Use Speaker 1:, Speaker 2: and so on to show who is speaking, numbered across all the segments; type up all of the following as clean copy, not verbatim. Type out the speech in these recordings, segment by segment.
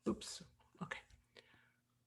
Speaker 1: Oops. Okay.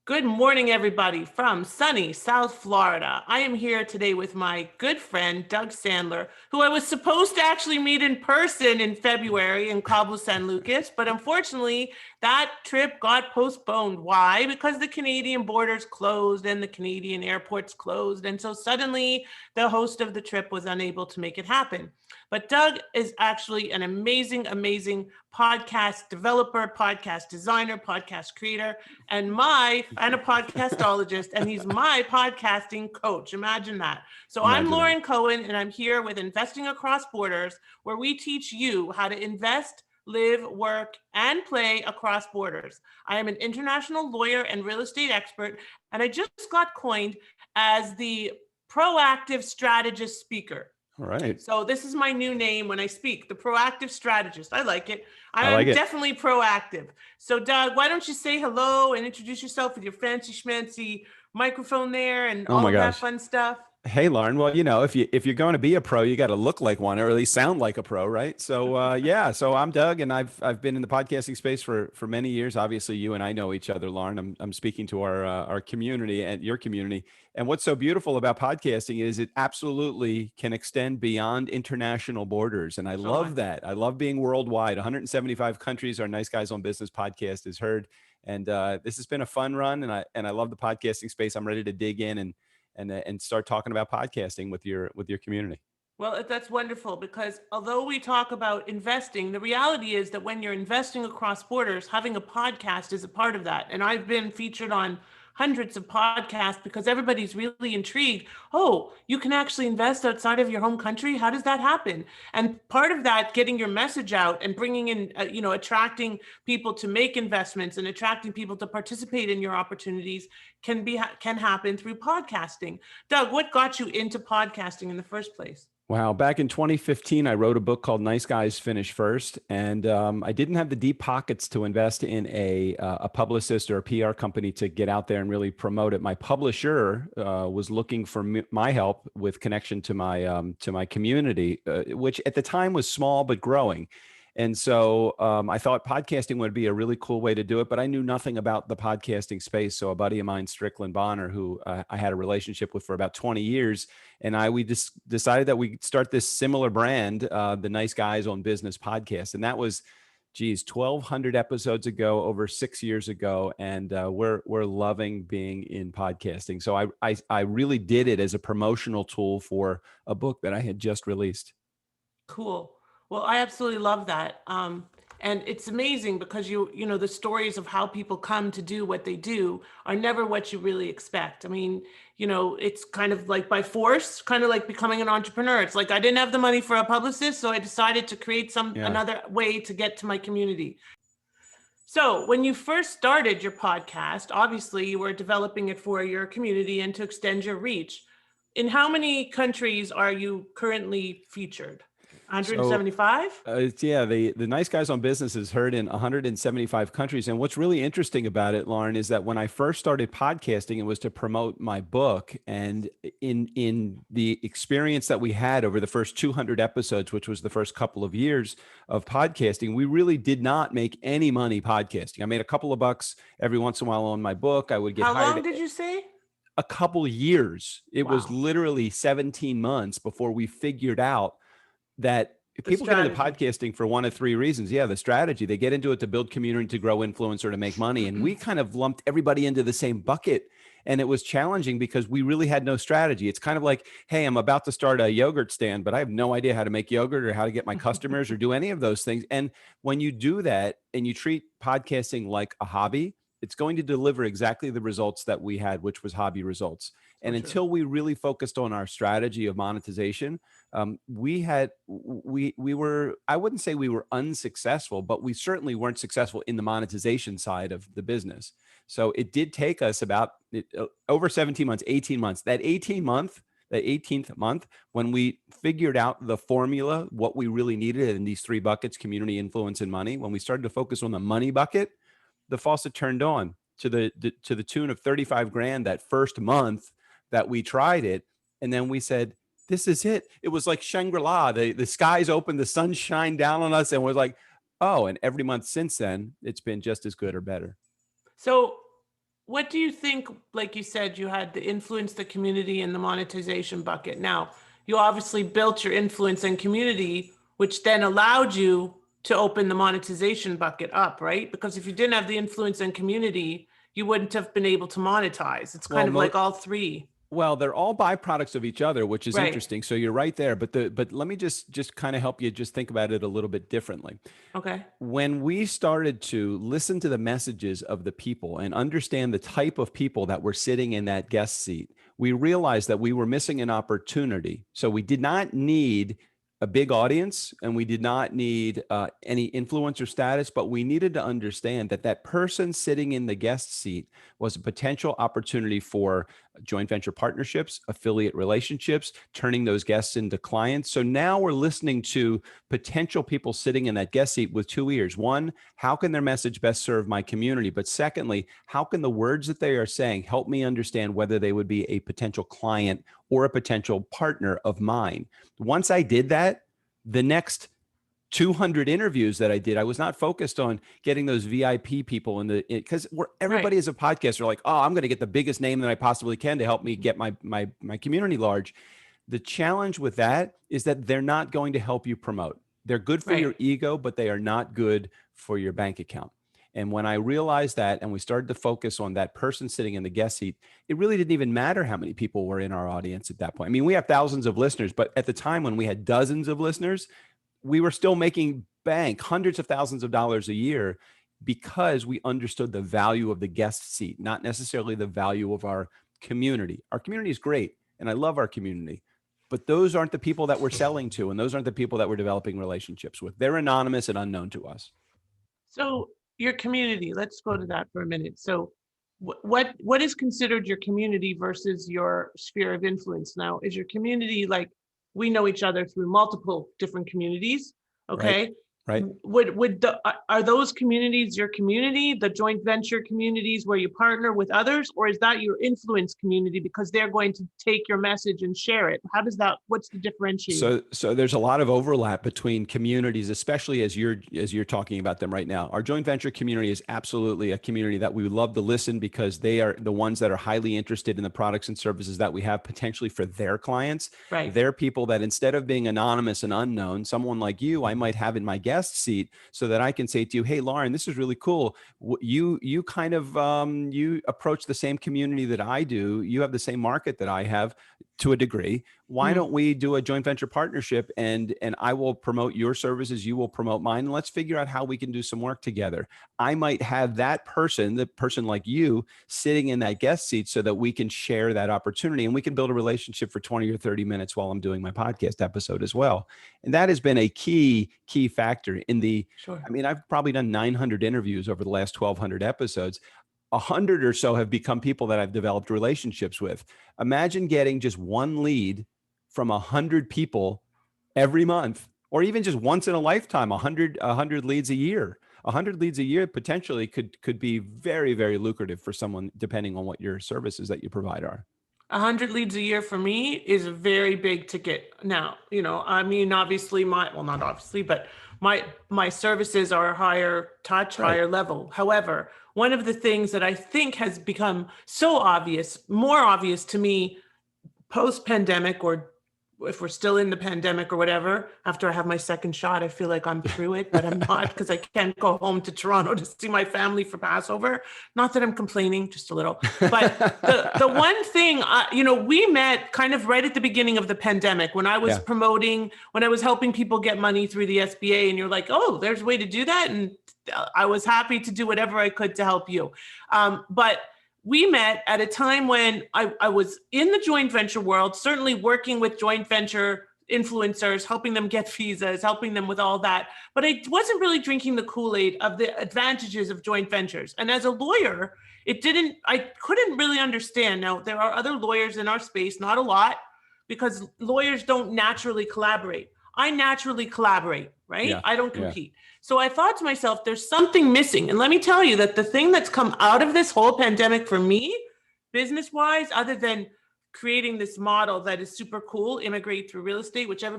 Speaker 1: Good morning, everybody, from sunny South Florida. I am here today with my good friend, Doug Sandler, who I was supposed to actually meet in person in February in Cabo San Lucas, but unfortunately, that trip got postponed. Why? Because the Canadian borders closed and the Canadian airports closed. And so suddenly, the host of the trip was unable to make it happen. But Doug is actually an amazing, amazing podcast developer, podcast designer, podcast creator, and a podcastologist, and he's my podcasting coach. Imagine that. So I'm
Speaker 2: Imagine that.
Speaker 1: Lauren Cohen, and I'm here with Investing Across Borders, where we teach you how to invest, live, work, and play across borders. I am an international lawyer and real estate expert, and I just got coined as the proactive strategist speaker.
Speaker 2: All right.
Speaker 1: So this is my new name when I speak, the proactive strategist. I like it.
Speaker 2: I like
Speaker 1: I'm
Speaker 2: it.
Speaker 1: definitely proactive. So Doug, why don't you say hello and introduce yourself with your fancy schmancy microphone there and
Speaker 2: Oh
Speaker 1: all
Speaker 2: my
Speaker 1: of that
Speaker 2: gosh.
Speaker 1: fun stuff?
Speaker 2: Hey, Lauren. Well, if you're going to be a pro, you got to look like one, or at least sound like a pro, right? So, yeah. So I'm Doug, and I've been in the podcasting space for many years. Obviously, you and I know each other, Lauren. I'm speaking to our community and your community. And what's so beautiful about podcasting is it absolutely can extend beyond international borders, and I
Speaker 1: So
Speaker 2: love
Speaker 1: much.
Speaker 2: that. I love being worldwide. 175 countries. Our Nice Guys on Business podcast is heard, and this has been a fun run. And I love the podcasting space. I'm ready to dig in and start talking about podcasting with your community.
Speaker 1: Well, that's wonderful because although we talk about investing, the reality is that when you're investing across borders, having a podcast is a part of that. And I've been featured on hundreds of podcasts because everybody's really intrigued. Oh, you can actually invest outside of your home country? How does that happen? And part of that, getting your message out and bringing in, attracting people to make investments and attracting people to participate in your opportunities can happen through podcasting. Doug, what got you into podcasting in the first place?
Speaker 2: Wow. Back in 2015, I wrote a book called Nice Guys Finish First. And I didn't have the deep pockets to invest in a publicist or a PR company to get out there and really promote it. My publisher was looking for my help with connection to my community, which at the time was small but growing. And so I thought podcasting would be a really cool way to do it, but I knew nothing about the podcasting space. So a buddy of mine, Strickland Bonner, who I had a relationship with for about 20 years, and we just decided that we'd start this similar brand, the Nice Guys on Business podcast. And that was, 1,200 episodes ago, over 6 years ago. And we're loving being in podcasting. So I really did it as a promotional tool for a book that I had just released.
Speaker 1: Cool. Well, I absolutely love that. And it's amazing because the stories of how people come to do what they do are never what you really expect. I mean, it's kind of like by force, kind of like becoming an entrepreneur. It's like I didn't have the money for a publicist, so I decided to create another way to get to my community. So when you first started your podcast, obviously you were developing it for your community and to extend your reach. In how many countries are you currently featured? 175?
Speaker 2: The Nice Guys on Business is heard in 175 countries. And what's really interesting about it, Lauren, is that when I first started podcasting, it was to promote my book. And in the experience that we had over the first 200 episodes, which was the first couple of years of podcasting, we really did not make any money podcasting. I made a couple of bucks every once in a while on my book. I would get
Speaker 1: hired. How
Speaker 2: hired.
Speaker 1: long did you say?
Speaker 2: A couple years. It
Speaker 1: Wow.
Speaker 2: was literally 17 months before we figured out that people get into podcasting for one of three reasons. Yeah, the strategy. They get into it to build community, to grow influence, or to make money. And we kind of lumped everybody into the same bucket. And it was challenging because we really had no strategy. It's kind of like, hey, I'm about to start a yogurt stand, but I have no idea how to make yogurt or how to get my customers or do any of those things. And when you do that and you treat podcasting like a hobby, it's going to deliver exactly the results that we had, which was hobby results. And until we really focused on our strategy of monetization, we were, I wouldn't say we were unsuccessful, but we certainly weren't successful in the monetization side of the business. So it did take us about over 17 months, 18 months. That 18th month, when we figured out the formula, what we really needed in these three buckets, community, influence, and money, when we started to focus on the money bucket, the faucet turned on to the tune of 35 grand that first month that we tried it. And then we said, this is it. It was like Shangri-La. The skies opened, the sun shined down on us, and we're like, oh, and every month since then, it's been just as good or better.
Speaker 1: So what do you think, like you said, you had the influence, the community, and the monetization bucket. Now, you obviously built your influence and community, which then allowed you to open the monetization bucket up, right? Because if you didn't have the influence and community, you wouldn't have been able to monetize. It's
Speaker 2: Well,
Speaker 1: kind of like all three.
Speaker 2: well, they're all byproducts of each other, which is
Speaker 1: Right.
Speaker 2: interesting. So you're right there, but let me just kind of help you just think about it a little bit differently.
Speaker 1: Okay.
Speaker 2: When we started to listen to the messages of the people and understand the type of people that were sitting in that guest seat, we realized that we were missing an opportunity. So we did not need a big audience and we did not need any influencer status, but we needed to understand that that person sitting in the guest seat was a potential opportunity for joint venture partnerships, affiliate relationships, turning those guests into clients. So now we're listening to potential people sitting in that guest seat with two ears. One, how can their message best serve my community? But secondly, how can the words that they are saying help me understand whether they would be a potential client or a potential partner of mine? Once I did that, the next 200 interviews that I did, I was not focused on getting those VIP people in the, because everybody
Speaker 1: Right.
Speaker 2: is a podcaster like, oh, I'm going to get the biggest name that I possibly can to help me get my community large. The challenge with that is that they're not going to help you promote. They're good for
Speaker 1: Right.
Speaker 2: your ego, but they are not good for your bank account. And when I realized that, and we started to focus on that person sitting in the guest seat, it really didn't even matter how many people were in our audience at that point. I mean, we have thousands of listeners, but at the time when we had dozens of listeners, we were still making bank hundreds of thousands of dollars a year because we understood the value of the guest seat, not necessarily the value of our community. Our community is great, and I love our community, but those aren't the people that we're selling to, and those aren't the people that we're developing relationships with. They're anonymous and unknown to us.
Speaker 1: So your community, let's go to that for a minute. So what is considered your community versus your sphere of influence? Now, is your community like we know each other through multiple different communities?
Speaker 2: Right?
Speaker 1: Okay.
Speaker 2: Right?
Speaker 1: Are those communities your community, the joint venture communities where you partner with others, or is that your influence community because they're going to take your message and share it? How does that, what's the differentiator?
Speaker 2: So there's a lot of overlap between communities, especially as you're talking about them right now. Our joint venture community is absolutely a community that we would love to listen because they are the ones that are highly interested in the products and services that we have potentially for their clients.
Speaker 1: Right.
Speaker 2: They're people that instead of being anonymous and unknown, someone like you, I might have in my guest seat so that I can say to you, hey, Lauren, this is really cool. You kind of you approach the same community that I do. You have the same market that I have to a degree. Why
Speaker 1: Mhm.
Speaker 2: don't we do a joint venture partnership and I will promote your services, you will promote mine, and let's figure out how we can do some work together. I might have that person, the person like you, sitting in that guest seat so that we can share that opportunity and we can build a relationship for 20 or 30 minutes while I'm doing my podcast episode as well. And that has been a key factor in the,
Speaker 1: Sure.
Speaker 2: I mean, I've probably done 900 interviews over the last 1,200 episodes. 100 or so have become people that I've developed relationships with. Imagine getting just one lead from 100 people every month, or even just once in a lifetime, 100 leads a year. 100 leads a year potentially could be very, very lucrative for someone, depending on what your services that you provide are.
Speaker 1: 100 leads a year for me is a very big ticket. Now, I mean, obviously well, not obviously, but my services are higher touch,
Speaker 2: Right.
Speaker 1: higher level. However, one of the things that I think has become so obvious, more obvious to me post pandemic, or if we're still in the pandemic or whatever, after I have my second shot, I feel like I'm through it, but I'm not because I can't go home to Toronto to see my family for Passover. Not that I'm complaining, just a little. But the one thing, we met kind of right at the beginning of the pandemic when I was
Speaker 2: Yeah.
Speaker 1: promoting, when I was helping people get money through the SBA, and you're like, oh, there's a way to do that. And I was happy to do whatever I could to help you. But we met at a time when I was in the joint venture world, certainly working with joint venture influencers, helping them get visas, helping them with all that. But I wasn't really drinking the Kool-Aid of the advantages of joint ventures. And as a lawyer, I couldn't really understand. Now, there are other lawyers in our space, not a lot, because lawyers don't naturally collaborate. I naturally collaborate, right?
Speaker 2: Yeah.
Speaker 1: I don't
Speaker 2: Yeah.
Speaker 1: compete. So I thought to myself, there's something missing. And let me tell you that the thing that's come out of this whole pandemic for me, business wise, other than creating this model that is super cool, immigrate through real estate, which I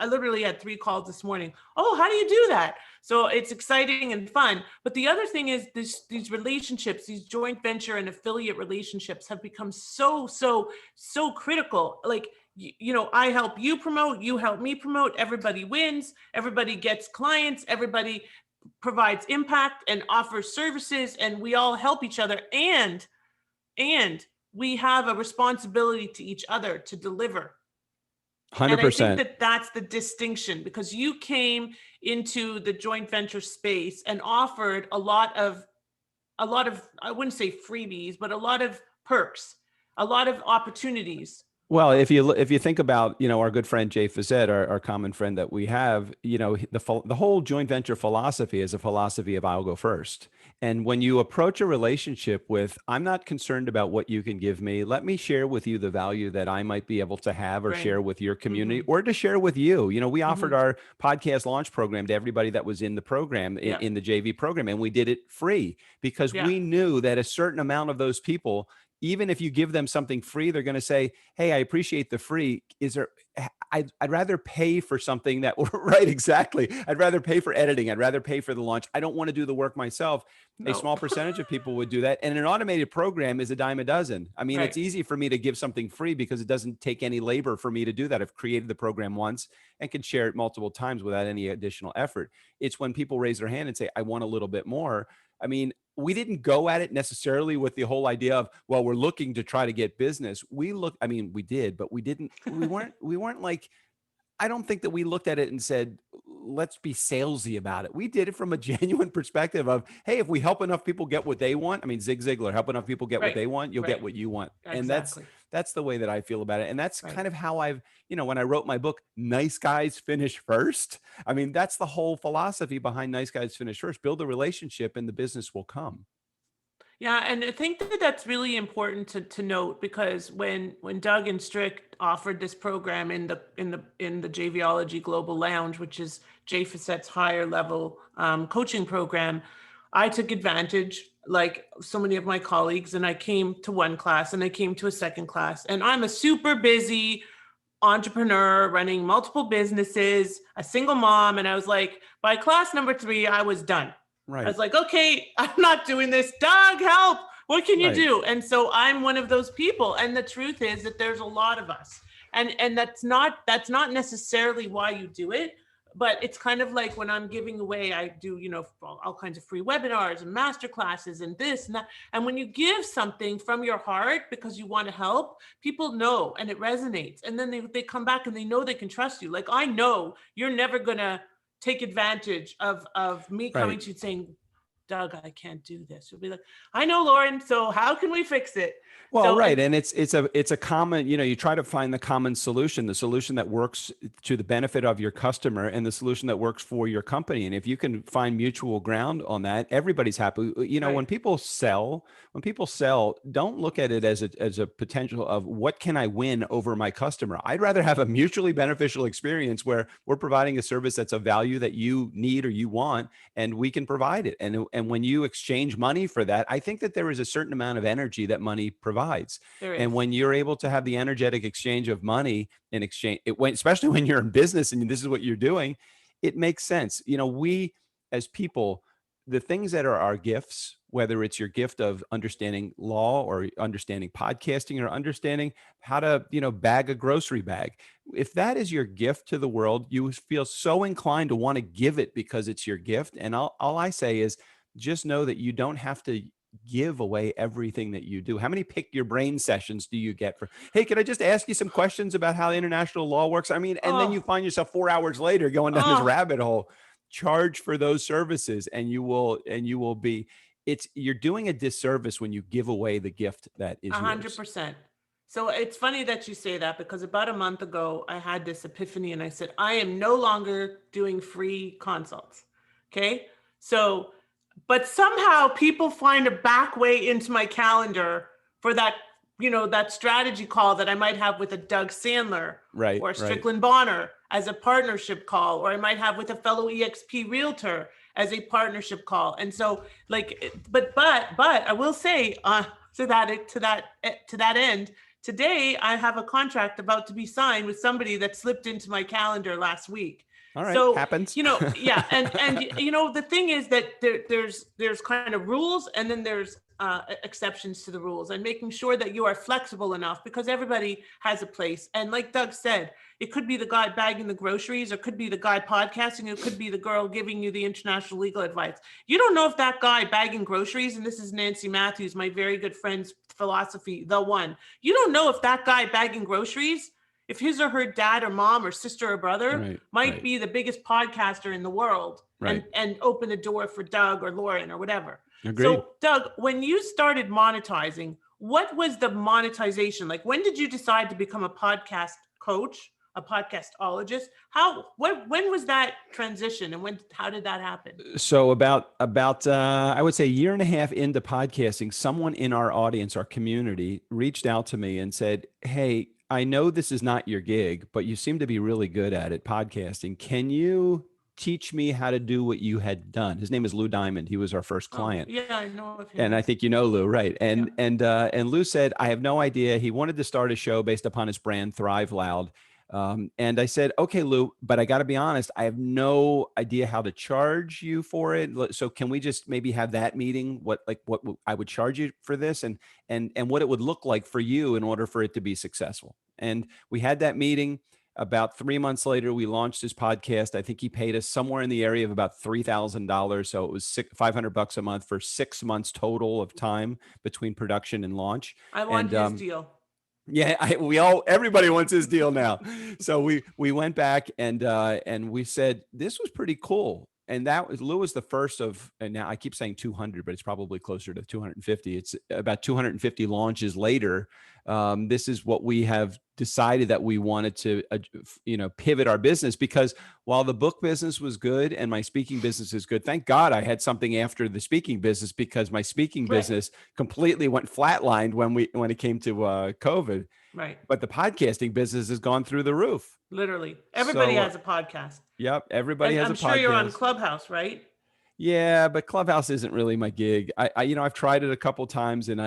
Speaker 1: literally had 3 calls this morning. Oh, how do you do that? So it's exciting and fun. But the other thing is these relationships, these joint venture and affiliate relationships have become so critical. Like, I help you promote, you help me promote, everybody wins, everybody gets clients, everybody provides impact and offers services, and we all help each other. And we have a responsibility to each other to deliver. And I think
Speaker 2: 100%.
Speaker 1: that that's the distinction, because you came into the joint venture space and offered a lot of, I wouldn't say freebies, but a lot of perks, a lot of opportunities.
Speaker 2: Well, if you think about, our good friend Jay Fazette, our common friend that we have, the whole joint venture philosophy is a philosophy of I'll go first. And when you approach a relationship with, I'm not concerned about what you can give me, let me share with you the value that I might be able to have or
Speaker 1: Right.
Speaker 2: share with your community,
Speaker 1: Mm-hmm.
Speaker 2: or to share with you. We offered
Speaker 1: Mm-hmm.
Speaker 2: our podcast launch program to everybody that was in the program,
Speaker 1: Yeah.
Speaker 2: in the JV program, and we did it free because
Speaker 1: Yeah.
Speaker 2: we knew that a certain amount of those people, even if you give them something free, they're going to say, hey, I appreciate the free. I'd rather pay for something that, right, exactly. I'd rather pay for editing. I'd rather pay for the launch. I don't want to do the work myself. A
Speaker 1: No.
Speaker 2: small percentage of people would do that. And an automated program is a dime a dozen. I mean, It's
Speaker 1: Right.
Speaker 2: easy for me to give something free because it doesn't take any labor for me to do that. I've created the program once and can share it multiple times without any additional effort. It's when people raise their hand and say, I want a little bit more. I mean, we didn't go at it necessarily with the whole idea of, well, we're looking to try to get business. We did, but we weren't like, I don't think that we looked at it and said, let's be salesy about it. We did it from a genuine perspective of, hey, if we help enough people get what they want, Zig Ziglar, help enough people get what
Speaker 1: Right.
Speaker 2: they want, you'll
Speaker 1: Right.
Speaker 2: get what you want. And
Speaker 1: Exactly.
Speaker 2: that's the way that I feel about it. And that's
Speaker 1: Right.
Speaker 2: kind of how I've, when I wrote my book, Nice Guys Finish First. That's the whole philosophy behind Nice Guys Finish First. Build a relationship and the business will come.
Speaker 1: Yeah, and I think that that's really important to note, because when Doug and Strick offered this program in the JVology Global Lounge, which is Jay Facette's higher level coaching program, I took advantage, like so many of my colleagues, and I came to one class and I came to a second class, and I'm a super busy entrepreneur running multiple businesses, a single mom, and I was like, by class number 3, I was done. I
Speaker 2: Right.
Speaker 1: was like, okay, I'm not doing this. Doug, help. What can you
Speaker 2: Right.
Speaker 1: do? And so I'm one of those people. And the truth is that there's a lot of us. And that's not necessarily why you do it. But it's kind of like when I'm giving away, I do, all kinds of free webinars and master classes and this and that. And when you give something from your heart because you want to help, people know and it resonates. And then they come back and they know they can trust you. Like, I know you're never going to take advantage of me coming
Speaker 2: Right.
Speaker 1: to you saying, Doug, I can't do this. You'll be like, I know, Lauren. So how can we fix it?
Speaker 2: Well,
Speaker 1: So,
Speaker 2: right. And it's a common, you try to find the common solution, the solution that works to the benefit of your customer and the solution that works for your company. And if you can find mutual ground on that, everybody's happy.
Speaker 1: Right.
Speaker 2: When people sell, don't look at it as a potential of what can I win over my customer? I'd rather have a mutually beneficial experience where we're providing a service that's of value that you need or you want, and we can provide it. And when you exchange money for that, I think that there is a certain amount of energy that money provides.
Speaker 1: There
Speaker 2: And
Speaker 1: is.
Speaker 2: when you're able to have the energetic exchange of money in exchange, especially when you're in business and this is what you're doing, it makes sense. We as people, the things that are our gifts, whether it's your gift of understanding law or understanding podcasting or understanding how to, bag a grocery bag, if that is your gift to the world, you feel so inclined to want to give it because it's your gift. And all I say is just know that you don't have to give away everything that you do. How many pick your brain sessions do you get for, hey, can I just ask you some questions about how international law works? And then you find yourself 4 hours later going down this rabbit hole. Charge for those services and you will be, you're doing a disservice when you give away the gift that is yours.
Speaker 1: 100%. So it's funny that you say that, because about a month ago, I had this epiphany and I said, I am no longer doing free consults. Okay. So, but somehow people find a back way into my calendar for that, that strategy call that I might have with a Doug Sandler,
Speaker 2: right,
Speaker 1: or Strickland Bonner as a partnership call, or I might have with a fellow EXP realtor as a partnership call. And so but I will say, to that end, today I have a contract about to be signed with somebody that slipped into my calendar last week.
Speaker 2: All right.
Speaker 1: So,
Speaker 2: Happens.
Speaker 1: yeah. And, the thing is that there's kind of rules, and then there's exceptions to the rules, and making sure that you are flexible enough, because everybody has a place. And like Doug said, it could be the guy bagging the groceries, or could be the guy podcasting, it could be the girl giving you the international legal advice. You don't know if that guy bagging groceries, and this is Nancy Matthews, my very good friend's philosophy, the one. You don't know if that guy bagging groceries, if his or her dad or mom or sister or brother might be the biggest podcaster in the world, and open the door for Doug or Lauren or whatever.
Speaker 2: Agreed.
Speaker 1: So Doug, when you started monetizing, what was the monetization? Like, when did you decide to become a podcast coach, a podcastologist? When was that transition, and how did that happen?
Speaker 2: So about I would say a year and a half into podcasting, someone in our audience, our community, reached out to me and said, "Hey, I know this is not your gig, but you seem to be really good at it, podcasting. Can you teach me how to do what you had done?" His name is Lou Diamond. He was our first client.
Speaker 1: Yeah, I know of him.
Speaker 2: And I think you know Lou, right? And Lou said, "I have no idea." He wanted to start a show based upon his brand, Thrive Loud. And I said, "Okay, Lou, but I got to be honest, I have no idea how to charge you for it. So can we just maybe have that meeting? What I would charge you for this, and what it would look like for you in order for it to be successful." And we had that meeting. About 3 months later, we launched his podcast. I think he paid us somewhere in the area of about $3,000. So it was $500 a month for 6 months total of time between production and launch.
Speaker 1: I want his deal.
Speaker 2: Yeah, everybody wants his deal now. So we went back and we said, this was pretty cool. And Lou was the first of, and now I keep saying 200, but it's probably closer to 250. It's about 250 launches later. This is what we have decided that we wanted to, pivot our business, because while the book business was good and my speaking business is good, thank God I had something after the speaking business, because my speaking business completely went flatlined when it came to COVID.
Speaker 1: Right.
Speaker 2: But the podcasting business has gone through the roof.
Speaker 1: Literally. Everybody has a podcast.
Speaker 2: Yep. Everybody has a podcast.
Speaker 1: I'm sure you're on Clubhouse, right?
Speaker 2: Yeah, but Clubhouse isn't really my gig. I've tried it a couple times, and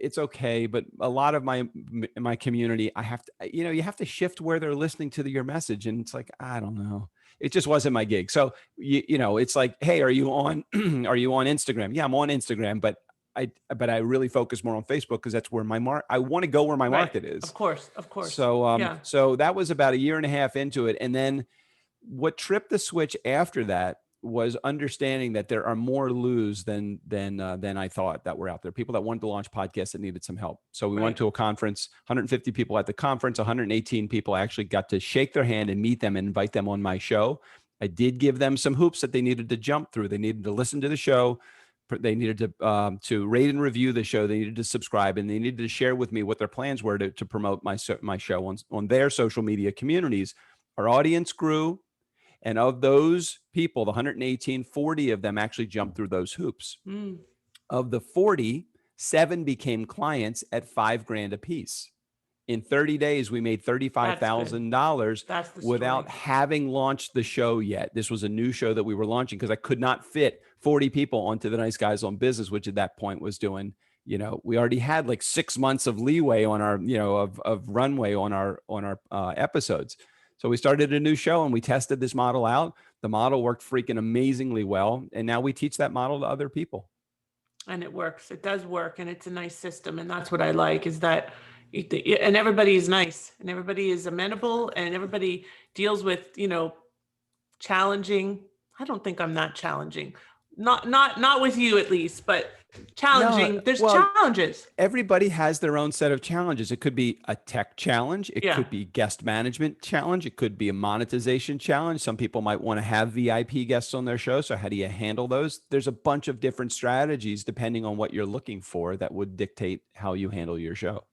Speaker 2: it's okay. But a lot of my community, I have to, you have to shift where they're listening to your message. And it's like, I don't know. It just wasn't my gig. So, it's like, hey, are you on Instagram? Yeah, I'm on Instagram, but I really focus more on Facebook, because that's where I want to go where my market is.
Speaker 1: Of course.
Speaker 2: So, so that was about a year and a half into it. And then what tripped the switch after that was understanding that there are more Lou's than I thought that were out there. People that wanted to launch podcasts that needed some help. So we went to a conference, 150 people at the conference, 118 people. I actually got to shake their hand and meet them and invite them on my show. I did give them some hoops that they needed to jump through. They needed to listen to the show. They needed to rate and review the show. They needed to subscribe, and they needed to share with me what their plans were to promote my show on their social media communities. Our audience grew. And of those people, the 118, 40 of them actually jumped through those hoops. Of the 40, 7 became clients at $5,000 a piece. In 30 days, we made $35,000 without having launched the show yet. This was a new show that we were launching, because I could not fit 40 people onto the Nice Guys on Business, which at that point was doing, we already had like 6 months of leeway on our, of runway on our episodes. So we started a new show and we tested this model out. The model worked freaking amazingly well. And now we teach that model to other people.
Speaker 1: And it works. It does work. And it's a nice system. And that's what I like, is that, and everybody is nice, and everybody is amenable, and everybody deals with, challenging. I don't think I'm that challenging. Not with you, at least, but challenging. There's challenges.
Speaker 2: Everybody has their own set of challenges. It could be a tech challenge. It could be guest management challenge. It could be a monetization challenge. Some people might want to have VIP guests on their show. So how do you handle those? There's a bunch of different strategies depending on what you're looking for that would dictate how you handle your show.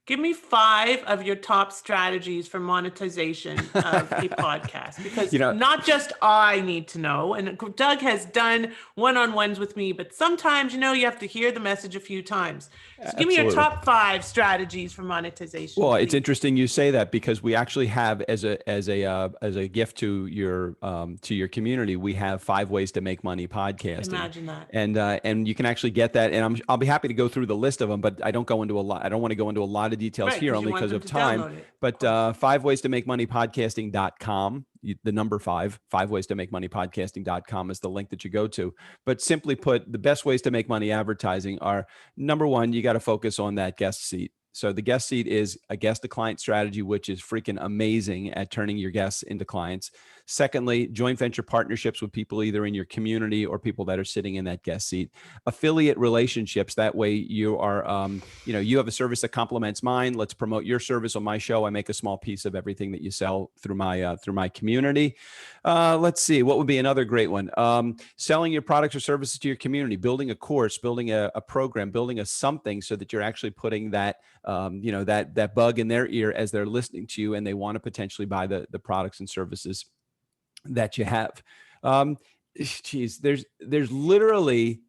Speaker 1: Give me 5 of your top strategies for monetization of a podcast, because not just I need to know, and Doug has done one-on-ones with me, but sometimes, you have to hear the message a few times. So give me your top 5 strategies for monetization.
Speaker 2: Well, please. It's interesting you say that, because we actually have, as a gift to your community, we have 5 ways to make money podcasting.
Speaker 1: Imagine that.
Speaker 2: And you can actually get that. And I'll be happy to go through the list of them, but I don't go into a lot. I don't want to go into a lot of lot of details here
Speaker 1: 'cause
Speaker 2: only
Speaker 1: you want
Speaker 2: because
Speaker 1: them
Speaker 2: of
Speaker 1: to
Speaker 2: time,
Speaker 1: download it.
Speaker 2: but 5ways-to-make-money-podcasting.com, the number 5ways-to-make-money-podcasting.com is the link that you go to. But simply put, the best ways to make money advertising are, number one, you got to focus on that guest seat. So the guest seat is a guest to client strategy, which is freaking amazing at turning your guests into clients. Secondly, joint venture partnerships with people either in your community or people that are sitting in that guest seat. Affiliate relationships. That way you are, you have a service that complements mine. Let's promote your service on my show. I make a small piece of everything that you sell through my community. Let's see, what would be another great one? Selling your products or services to your community, building a course, building a program, building a something so that you're actually putting that, that bug in their ear as they're listening to you and they want to potentially buy the products and services that you have. Geez, there's literally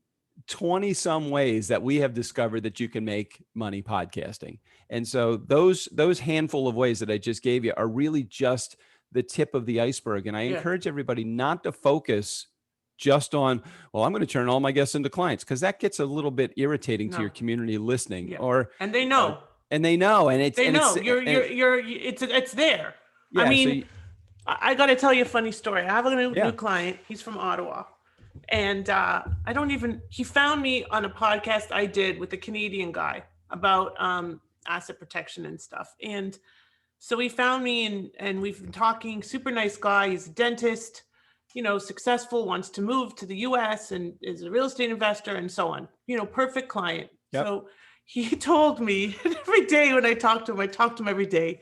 Speaker 2: 20 some ways that we have discovered that you can make money podcasting. And so those handful of ways that I just gave you are really just the tip of the iceberg. And I encourage everybody not to focus just on, well, I'm going to turn all my guests into clients, because that gets a little bit irritating to your community listening.
Speaker 1: And they know.
Speaker 2: And they know. And it's
Speaker 1: it's there.
Speaker 2: Yeah,
Speaker 1: I mean, I got to tell you a funny story. I have a new client. He's from Ottawa. And he found me on a podcast I did with a Canadian guy about asset protection and stuff. And so he found me and we've been talking, super nice guy. He's a dentist, successful, wants to move to the US and is a real estate investor and so on, perfect client. Yep. So he told me every day when I talk to him every day,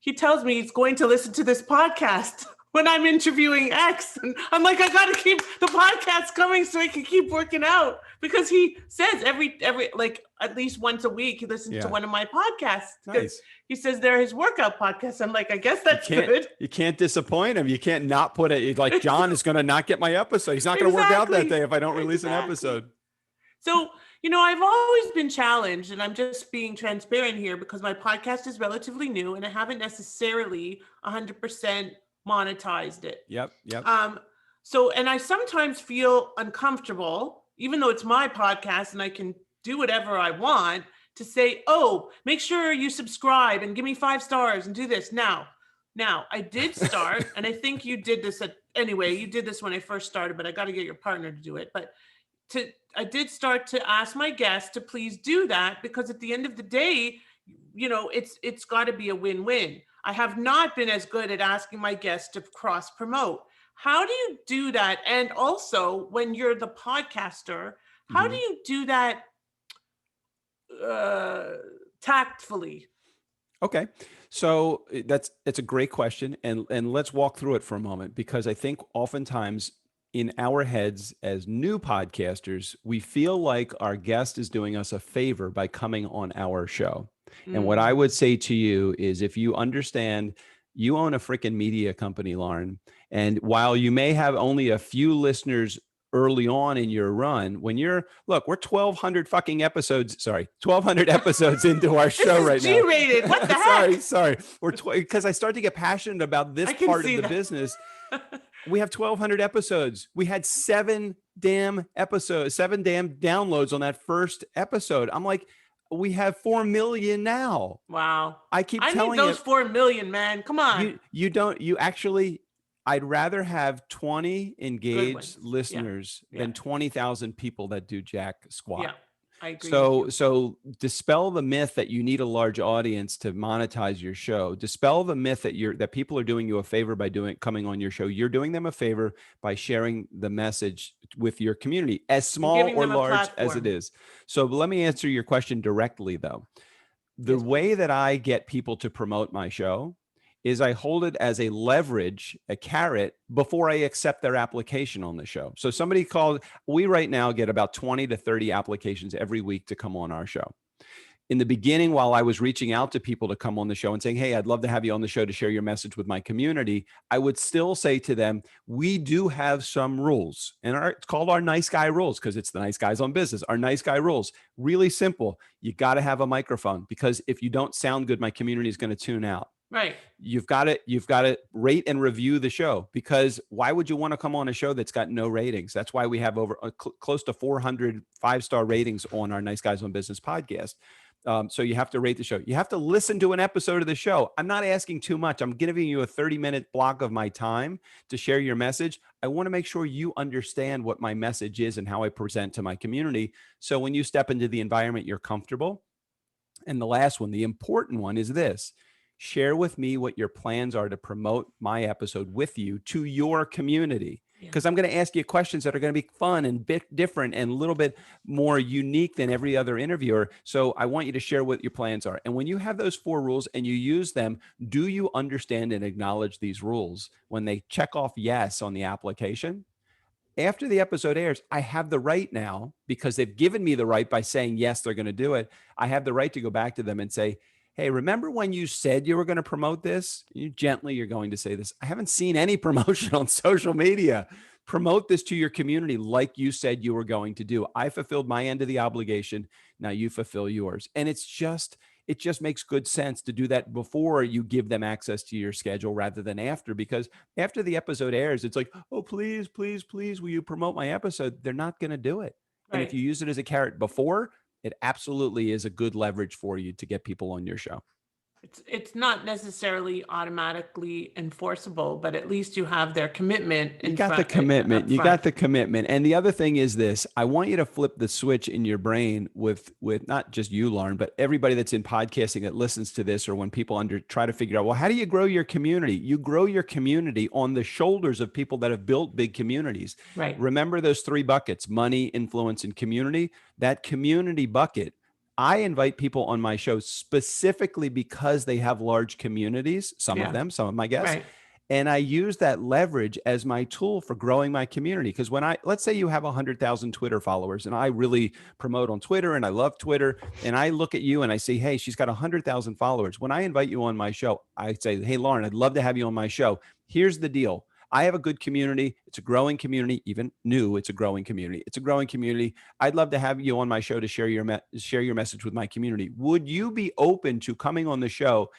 Speaker 1: he tells me he's going to listen to this podcast when I'm interviewing X. And I'm like, I got to keep the podcast coming so he can keep working out, because he says every like at least once a week, he listens to one of my podcasts.
Speaker 2: Nice.
Speaker 1: He says they're his workout podcasts. I'm like, I guess that's good.
Speaker 2: You can't disappoint him. You can't not put it like, John is going to not get my episode. He's not going to work out that day if I don't release an episode.
Speaker 1: So, I've always been challenged, and I'm just being transparent here because my podcast is relatively new and I haven't necessarily 100% monetized it.
Speaker 2: Yep.
Speaker 1: So, and I sometimes feel uncomfortable, even though it's my podcast and I can do whatever I want, to say, oh, make sure you subscribe and give me 5 stars and do this. Now I did start, and I think you did this you did this when I first started, but I got to get your partner to do it. But I did start to ask my guests to please do that, because at the end of the day, it's got to be a win-win. I have not been as good at asking my guests to cross promote. How do you do that? And also, when you're the podcaster, how do you do that tactfully?
Speaker 2: Okay. So that's a great question. And let's walk through it for a moment, because I think oftentimes in our heads as new podcasters, we feel like our guest is doing us a favor by coming on our show. And what I would say to you is, if you understand you own a freaking media company, Lauren, and while you may have only a few listeners early on in your run, we're 1,200 fucking episodes, 1,200 episodes into our show right now.
Speaker 1: G-rated. What the heck?
Speaker 2: Sorry. Because I start to get passionate about this part of the business. We have 1,200 episodes. We had 7 damn downloads on that first episode. I'm like, we have 4 million now.
Speaker 1: Wow.
Speaker 2: I telling
Speaker 1: need those 4 million, man. Come on.
Speaker 2: I'd rather have 20 engaged listeners than 20,000 people that do jack squat.
Speaker 1: Yeah, I agree.
Speaker 2: So dispel the myth that you need a large audience to monetize your show. Dispel the myth that people are doing you a favor by coming on your show. You're doing them a favor by sharing the message with your community, as small or large as it is. So let me answer your question directly, though. The way that I get people to promote my show is I hold it as a leverage, a carrot, before I accept their application on the show. So somebody we right now get about 20 to 30 applications every week to come on our show. In the beginning, while I was reaching out to people to come on the show and saying, hey, I'd love to have you on the show to share your message with my community, I would still say to them, we do have some rules. And it's called our nice guy rules, because it's the nice guys on business. Our nice guy rules, really simple. You got to have a microphone, because if you don't sound good, my community is going to tune out.
Speaker 1: Right.
Speaker 2: You've got to rate and review the show, because why would you want to come on a show that's got no ratings? That's why we have over close to 400 5-star ratings on our Nice Guys on Business podcast. So you have to rate the show. You have to listen to an episode of the show. I'm not asking too much. I'm giving you a 30-minute block of my time to share your message. I want to make sure you understand what my message is and how I present to my community. So when you step into the environment, you're comfortable. And the last one, the important one, is this: share with me what your plans are to promote my episode with you to your community. Because I'm going to ask you questions that are going to be fun and bit different and a little bit more unique than every other interviewer. So I want you to share what your plans are. And when you have those 4 rules and you use them, do you understand and acknowledge these rules? When they check off yes on the application, after the episode airs, I have the right now, because they've given me the right by saying, yes, they're going to do it. I have the right to go back to them and say, hey, remember when you said you were going to promote this? You're going to say this. I haven't seen any promotion on social media. Promote this to your community like you said you were going to do. I fulfilled my end of the obligation. Now you fulfill yours. And it just makes good sense to do that before you give them access to your schedule rather than after, because after the episode airs, it's like, oh, please, please, please, will you promote my episode? They're not going to do it. Right. And if you use it as a carrot before, it absolutely is a good leverage for you to get people on your show.
Speaker 1: It's not necessarily automatically enforceable, but at least you have their commitment.
Speaker 2: You got the commitment. You got the commitment. And the other thing is this: I want you to flip the switch in your brain with not just you, Lauren, but everybody that's in podcasting that listens to this, or when people try to figure out, well, how do you grow your community? You grow your community on the shoulders of people that have built big communities.
Speaker 1: Right.
Speaker 2: Remember those 3 buckets: money, influence, and community. That community bucket, I invite people on my show specifically because they have large communities, some of them, some of my guests. Right. And I use that leverage as my tool for growing my community. Because let's say you have 100,000 Twitter followers, and I really promote on Twitter and I love Twitter, and I look at you and I say, hey, she's got 100,000 followers. When I invite you on my show, I say, hey, Lauren, I'd love to have you on my show. Here's the deal. I have a good community. It's a growing community, even new. It's a growing community. It's a growing community. I'd love to have you on my show to share your message with my community. Would you be open to coming on the show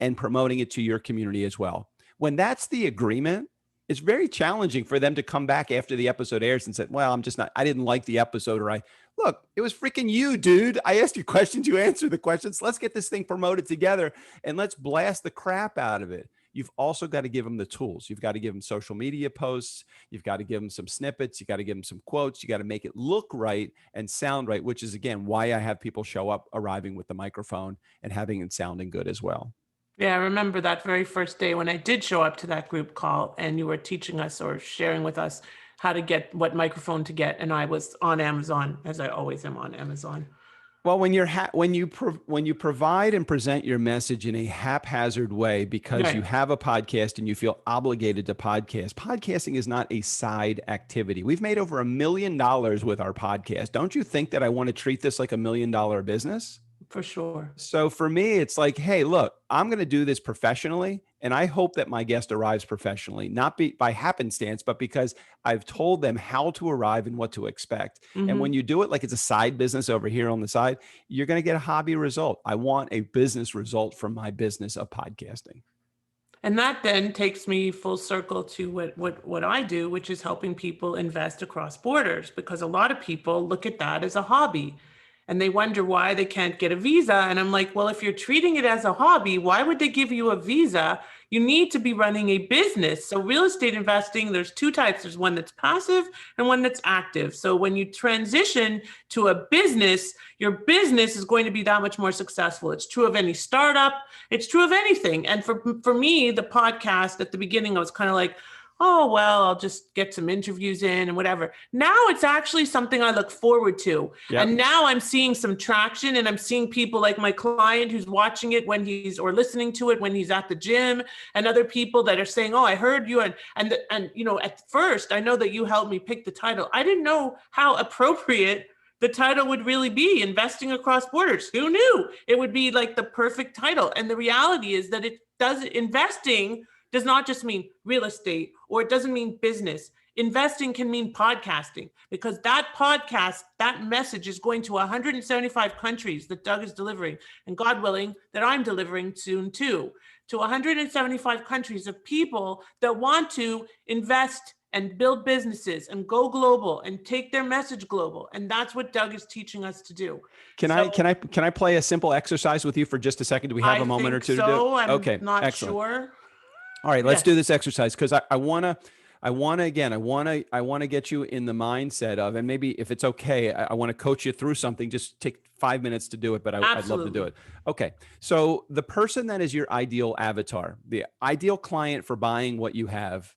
Speaker 2: and promoting it to your community as well? When that's the agreement, it's very challenging for them to come back after the episode airs and say, well, I didn't like the episode, or look, it was freaking you, dude. I asked you questions. You answered the questions. Let's get this thing promoted together and let's blast the crap out of it. You've also got to give them the tools. You've got to give them social media posts. You've got to give them some snippets. You got to give them some quotes. You got to make it look right and sound right, which is, again, why I have people show up arriving with the microphone and having it sounding good as well.
Speaker 1: Yeah, I remember that very first day when I did show up to that group call and you were teaching us or sharing with us how to get what microphone to get. And I was on Amazon, as I always am on Amazon.
Speaker 2: Well, when you provide and present your message in a haphazard way because you have a podcast and you feel obligated to podcast, podcasting is not a side activity. We've made over $1 million with our podcast. Don't you think that I want to treat this like $1 million business?
Speaker 1: For sure.
Speaker 2: So for me, it's like, hey, look, I'm going to do this professionally. And I hope that my guest arrives professionally, not by happenstance, but because I've told them how to arrive and what to expect. Mm-hmm. And when you do it like it's a side business over here on the side, you're going to get a hobby result. I want a business result from my business of podcasting.
Speaker 1: And that then takes me full circle to what I do, which is helping people invest across borders, because a lot of people look at that as a hobby. And they wonder why they can't get a visa. And I'm like, well, if you're treating it as a hobby, why would they give you a visa? You need to be running a business. So real estate investing, there's 2 types. There's one that's passive and one that's active. So when you transition to a business, your business is going to be that much more successful. It's true of any startup. It's true of anything. And for me, the podcast at the beginning, I was kind of like, oh, well, I'll just get some interviews in and whatever. Now it's actually something I look forward to. Yep. And now I'm seeing some traction, and I'm seeing people like my client who's watching it or listening to it when he's at the gym, and other people that are saying, oh, I heard you. And you know, at first, I know that you helped me pick the title. I didn't know how appropriate the title would really be, Investing Across Borders. Who knew it would be like the perfect title? And the reality is that investing does not just mean real estate, or it doesn't mean business. Investing can mean podcasting, because that podcast, that message is going to 175 countries that Doug is delivering, and God willing, that I'm delivering soon too, to 175 countries of people that want to invest and build businesses and go global and take their message global. And that's what Doug is teaching us to do.
Speaker 2: Can I play a simple exercise with you for just a second? Do we have a moment or two to do?
Speaker 1: I'm
Speaker 2: Okay,
Speaker 1: not
Speaker 2: excellent.
Speaker 1: sure.
Speaker 2: All right, let's do this exercise because I want to get you in the mindset of, and maybe if it's okay, I want to coach you through something. Just take 5 minutes to do it, but I'd love to do it. Okay. So the person that is your ideal avatar, the ideal client for buying what you have,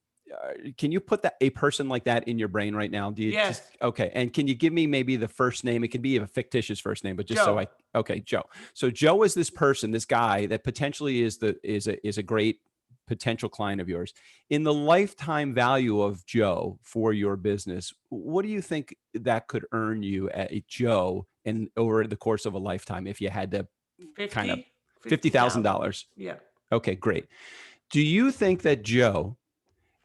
Speaker 2: can you put a person like that in your brain right now? Do you
Speaker 1: Yes.
Speaker 2: Okay. And can you give me maybe the first name? It can be a fictitious first name, but just
Speaker 1: Joe.
Speaker 2: Okay, Joe. So Joe is this person, this guy that potentially is a great potential client of yours. In the lifetime value of Joe for your business, what do you think that could earn you at Joe and over the course of a lifetime if you had to kind of $50,000?
Speaker 1: Yeah.
Speaker 2: Okay, great. Do you think that Joe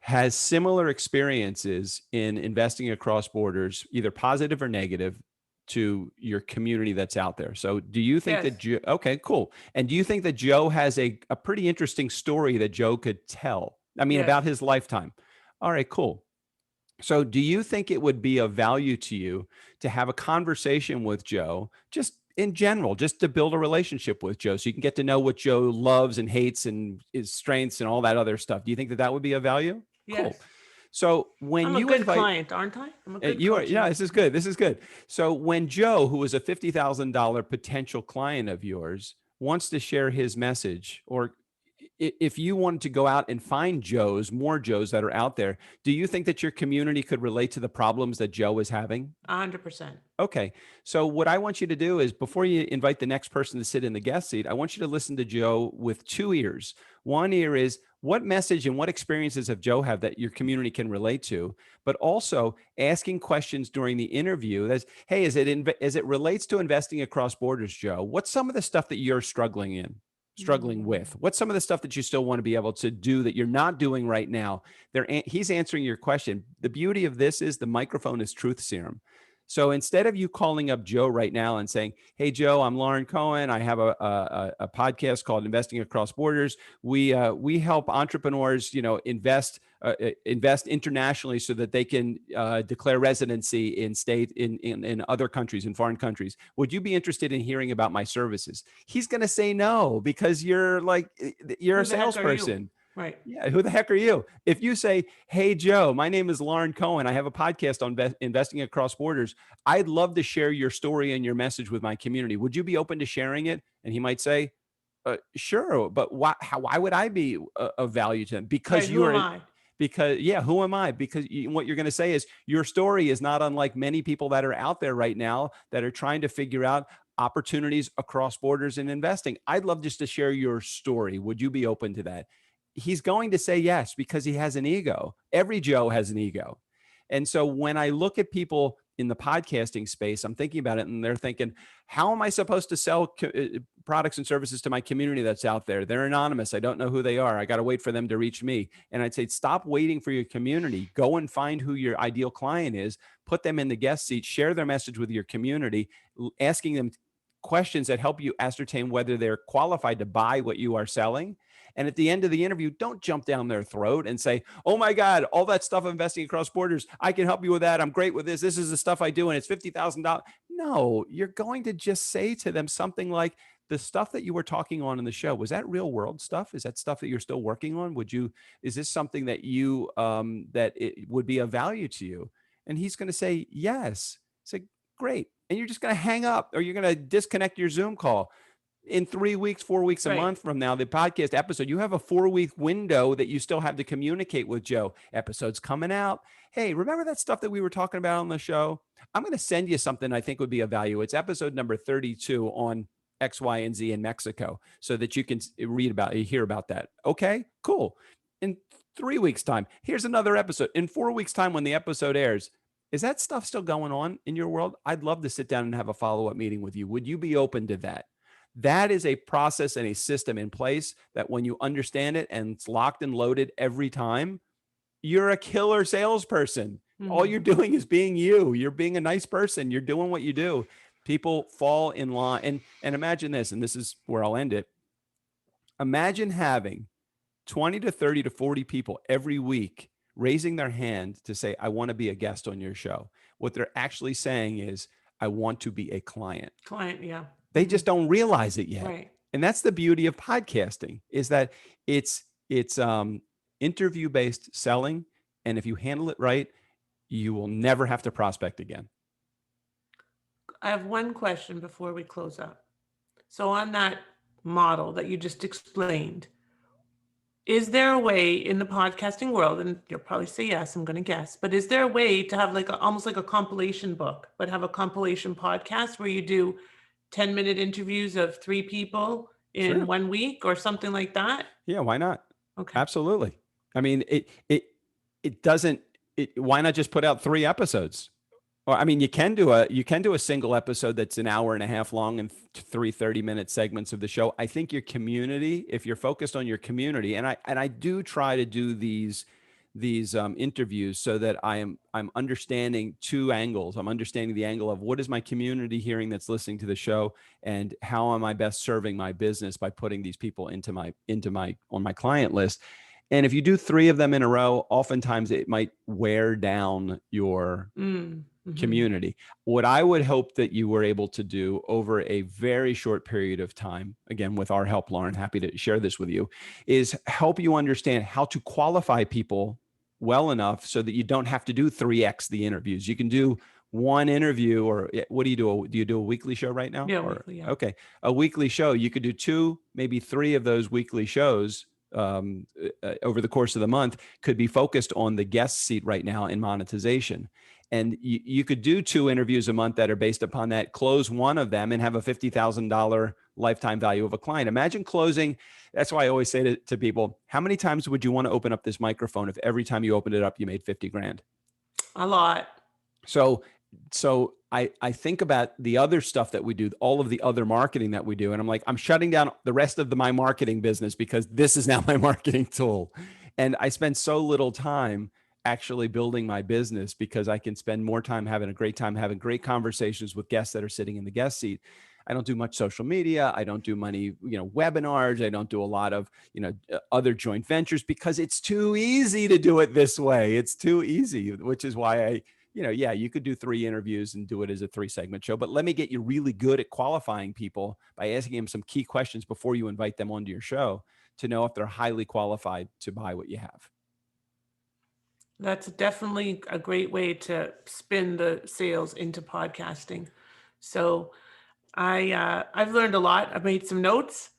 Speaker 2: has similar experiences in investing across borders, either positive or negative, to your community that's out there? So do you think that Joe, okay, cool. And do you think that Joe has a pretty interesting story that Joe could tell? I mean, about his lifetime. All right, cool. So do you think it would be of value to you to have a conversation with Joe, just in general, just to build a relationship with Joe so you can get to know what Joe loves and hates and his strengths and all that other stuff? Do you think that that would be of value?
Speaker 1: Yes.
Speaker 2: Cool. So when
Speaker 1: I'm
Speaker 2: you
Speaker 1: a good
Speaker 2: invite,
Speaker 1: client, aren't I? I'm a good
Speaker 2: you are,
Speaker 1: coach.
Speaker 2: yeah, this is good. This is good. So when Joe, who is a $50,000 potential client of yours, wants to share his message, or if you wanted to go out and find more Joes that are out there, do you think that your community could relate to the problems that Joe is having?
Speaker 1: 100%.
Speaker 2: Okay. So what I want you to do is, before you invite the next person to sit in the guest seat, I want you to listen to Joe with two ears. One ear is, what message and what experiences have Joe have that your community can relate to, but also asking questions during the interview. That's, hey, as it relates to investing across borders, Joe, what's some of the stuff that you're struggling with? What's some of the stuff that you still want to be able to do that you're not doing right now? He's answering your question. The beauty of this is the microphone is truth serum. So instead of you calling up Joe right now and saying, "Hey, Joe, I'm Lauren Cohen. I have a podcast called Investing Across Borders. We help entrepreneurs, invest internationally so that they can declare residency in other countries, in foreign countries. Would you be interested in hearing about my services?" He's going to say no, because you're a salesperson.
Speaker 1: Right.
Speaker 2: Yeah. Who the heck are you? If you say, "Hey, Joe, my name is Lauren Cohen. I have a podcast on investing across borders. I'd love to share your story and your message with my community. Would you be open to sharing it?" And he might say, "Sure, but why would I be of value to them?" Because
Speaker 1: who am I?
Speaker 2: Who am I? Because what you're going to say is, your story is not unlike many people that are out there right now that are trying to figure out opportunities across borders in investing. I'd love just to share your story. Would you be open to that? He's going to say yes, because he has an ego. Every Joe has an ego. And so when I look at people in the podcasting space, I'm thinking about it and they're thinking, how am I supposed to sell products and services to my community that's out there? They're anonymous. I don't know who they are. I got to wait for them to reach me. And I'd say, stop waiting for your community. Go and find who your ideal client is, put them in the guest seat, share their message with your community, asking them questions that help you ascertain whether they're qualified to buy what you are selling. And at the end of the interview, don't jump down their throat and say, "Oh my God, all that stuff of investing across borders, I can help you with that. I'm great with this. This is the stuff I do, and it's $50,000. No, you're going to just say to them something like, "The stuff that you were talking on in the show, was that real world stuff? Is that stuff that you're still working on? Is this something that that it would be of value to you?" And he's going to say, "Yes." Say, "Great." And you're just going to hang up, or you're going to disconnect your Zoom call. In 3 weeks, 4 weeks, a month from now, the podcast episode, you have a 4-week window that you still have to communicate with Joe. Episode's coming out. "Hey, remember that stuff that we were talking about on the show? I'm going to send you something I think would be of value. It's episode number 32 on X, Y, and Z in Mexico, so that you can hear about that." Okay, cool. In 3 weeks' time, here's another episode. In 4 weeks' time, when the episode airs, is that stuff still going on in your world? I'd love to sit down and have a follow-up meeting with you. Would you be open to that? That is a process and a system in place that, when you understand it and it's locked and loaded every time, you're a killer salesperson. All you're doing is being you. You're being a nice person. You're doing what you do. People fall in line. And imagine this, and this is where I'll end it. Imagine having 20 to 30 to 40 people every week raising their hand to say, I want to be a guest on your show. What they're actually saying is, I want to be a client.
Speaker 1: Client, yeah.
Speaker 2: They just don't realize it yet.
Speaker 1: Right.
Speaker 2: And that's the beauty of podcasting, is that it's interview-based selling. And if you handle it right, you will never have to prospect again.
Speaker 1: I have one question before we close up. So on that model that you just explained, is there a way in the podcasting world, and you'll probably say yes, I'm going to guess, but is there a way to have like almost like a compilation book, but have a compilation podcast where you do 10-minute interviews of 3 people in
Speaker 2: Sure.
Speaker 1: 1 week or something like that?
Speaker 2: Yeah, why not?
Speaker 1: Okay.
Speaker 2: Absolutely. I mean, it doesn't, why not just put out 3 episodes? Well, I mean, you can do a single episode that's an hour and a half long and 3 30-minute segments of the show. I think your community, if you're focused on your community, and I do try to do these interviews so that I'm understanding 2 angles. I'm understanding the angle of what is my community hearing that's listening to the show, and how am I best serving my business by putting these people into my on my client list. And if you do 3 of them in a row, oftentimes it might wear down your community. What I would hope that you were able to do over a very short period of time, again, with our help, Lauren, happy to share this with you, is help you understand how to qualify people well enough so that you don't have to do 3x the interviews. You can do 1 interview, or what do you do? Do you do a weekly show right now?
Speaker 1: Yeah,
Speaker 2: Or,
Speaker 1: weekly, yeah.
Speaker 2: Okay. A weekly show. You could do 2, maybe 3 of those weekly shows over the course of the month could be focused on the guest seat right now in monetization. And you could do 2 interviews a month that are based upon that, close 1 of them and have a $50,000 lifetime value of a client. Imagine closing. That's why I always say to people, how many times would you want to open up this microphone if every time you opened it up, you made 50 grand?
Speaker 1: A lot.
Speaker 2: So I think about the other stuff that we do, all of the other marketing that we do. And I'm like, I'm shutting down the rest of my marketing business because this is now my marketing tool. And I spend so little time actually building my business because I can spend more time having a great time, having great conversations with guests that are sitting in the guest seat. I don't do much social media. I don't do many, webinars. I don't do a lot of, other joint ventures because it's too easy to do it this way. It's too easy, which is why you could do 3 interviews and do it as a 3-segment show, but let me get you really good at qualifying people by asking them some key questions before you invite them onto your show to know if they're highly qualified to buy what you have.
Speaker 1: That's definitely a great way to spin the sales into podcasting. So I've learned a lot. I've made some notes.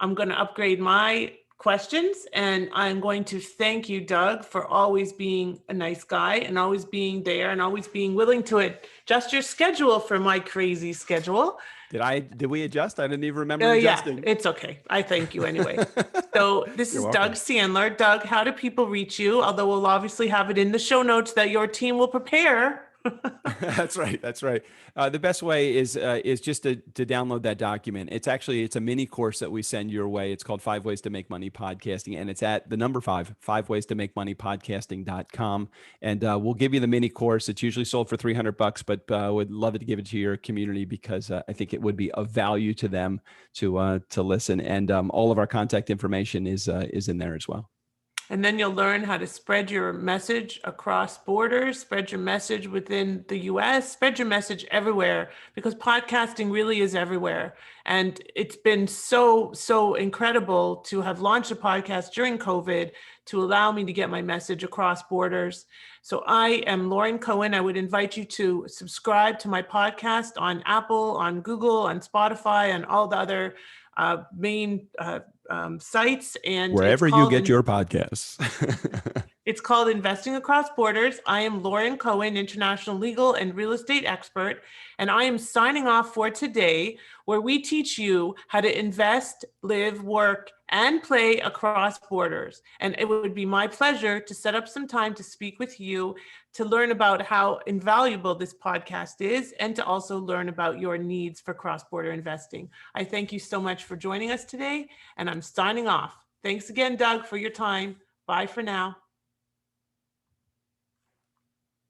Speaker 1: I'm going to upgrade my questions, and I'm going to thank you, Doug, for always being a nice guy and always being there and always being willing to adjust your schedule for my crazy schedule.
Speaker 2: Did we adjust? I didn't even remember adjusting.
Speaker 1: Yeah, it's okay. I thank you anyway. So this is
Speaker 2: welcome.
Speaker 1: Doug Sandler. Doug, how do people reach you? Although we'll obviously have it in the show notes that your team will prepare.
Speaker 2: That's right. The best way is just to download that document. It's a mini course that we send your way. It's called 5 Ways to Make Money Podcasting. And it's at the number 5 ways to make money podcasting.com. And we'll give you the mini course. It's usually sold for $300, but would love to give it to your community because I think it would be of value to them to listen. And all of our contact information is in there as well.
Speaker 1: And then you'll learn how to spread your message across borders, spread your message within the US, spread your message everywhere, because podcasting really is everywhere. And it's been so incredible to have launched a podcast during COVID to allow me to get my message across borders. So I am Lauren Cohen. I would invite you to subscribe to my podcast on Apple, on Google, on Spotify, and all the other main sites, and
Speaker 2: wherever you get your podcasts.
Speaker 1: It's called Investing Across Borders. I am Lauren Cohen, international legal and real estate expert, and I am signing off for today, where we teach you how to invest, live, work, and play across borders. And it would be my pleasure to set up some time to speak with you to learn about how invaluable this podcast is and to also learn about your needs for cross-border investing. I thank you so much for joining us today, and I'm signing off. Thanks again, Doug, for your time. Bye for now.